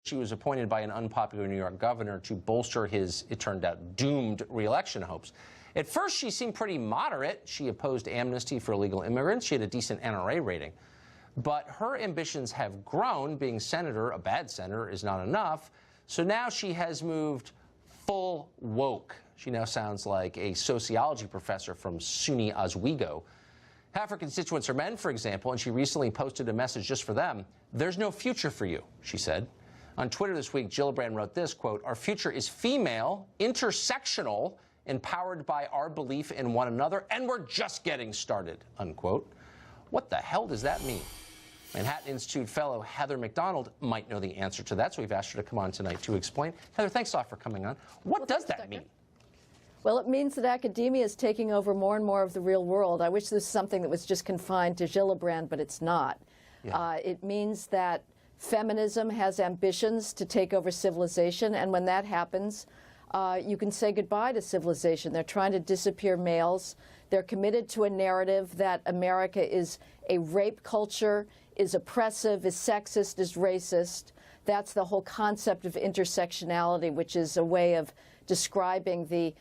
She was appointed by an unpopular New York governor to bolster his, it turned out, doomed re-election hopes. At first, she seemed pretty moderate. She opposed amnesty for illegal immigrants. She had a decent NRA rating. But her ambitions have grown. Being senator, a bad senator, is not enough. So now she has moved full woke. She now sounds like a sociology professor from SUNY Oswego. Half her constituents are men, for example, and she recently posted a message just for them. "There's no future for you," she said. On Twitter this week, Gillibrand wrote this, quote, "Our future is female, intersectional, empowered by our belief in one another, and we're just getting started," unquote. What the hell does that mean? Manhattan Institute fellow Heather McDonald might know the answer to that, so we've asked her to come on tonight to explain. Heather, thanks a lot for coming on. What does that mean? Well, it means that academia is taking over more and more of the real world. I wish this was something that was just confined to Gillibrand, but it's not. Yeah. It means that feminism has ambitions to take over civilization, and when that happens, you can say goodbye to civilization. They're trying to disappear males. They're committed to a narrative that America is a rape culture, is oppressive, is sexist, is racist. That's the whole concept of intersectionality, which is a way of describing the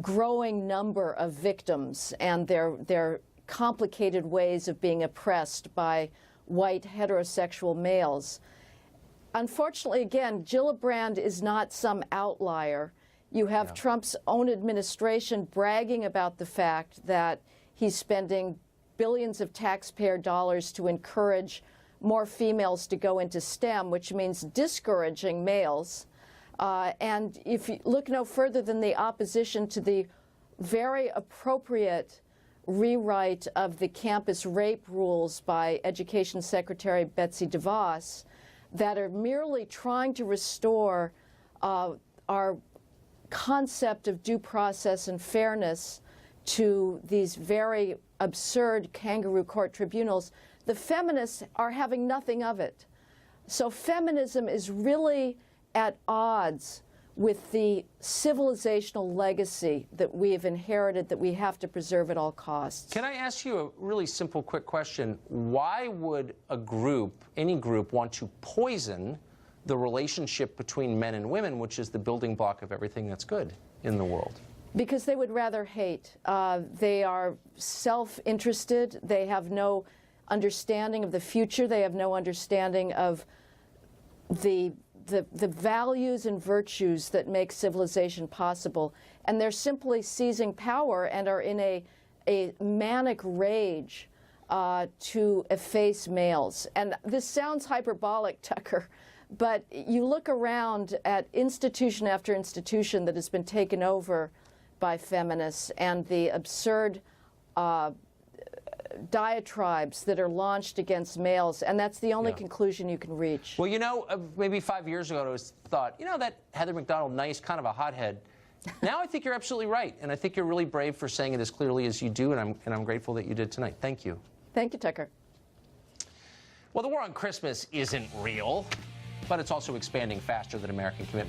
growing number of victims and their complicated ways of being oppressed by white heterosexual males. Unfortunately, again, Gillibrand is not some outlier. You have Trump's own administration bragging about the fact that he's spending billions of taxpayer dollars to encourage more females to go into STEM, which means discouraging males. And if you look no further than the opposition to the very appropriate rewrite of the campus rape rules by Education Secretary Betsy DeVos that are merely trying to restore our concept of due process and fairness to these very absurd kangaroo court tribunals, the feminists are having nothing of it. So feminism is really at odds with the civilizational legacy that we have inherited that we have to preserve at all costs. Can I ask you a really simple, quick question? Why would a group, any group, want to poison the relationship between men and women, which is the building block of everything that's good in the world? Because they would rather hate. They are self-interested. They have no understanding of the future. They have no understanding of the values and virtues that make civilization possible. And they're simply seizing power and are in a manic rage to efface males. And this sounds hyperbolic, Tucker, but you look around at institution after institution that has been taken over by feminists and the absurd diatribes that are launched against males, and that's the only conclusion you can reach. Well, you know, maybe 5 years ago I was thought, you know, that Heather McDonald, nice, kind of a hothead. Now I think you're absolutely right, and I think you're really brave for saying it as clearly as you do, and I'm grateful that you did tonight. Thank you. Thank you, Tucker. Well, the war on Christmas isn't real, but it's also expanding faster than American commitment.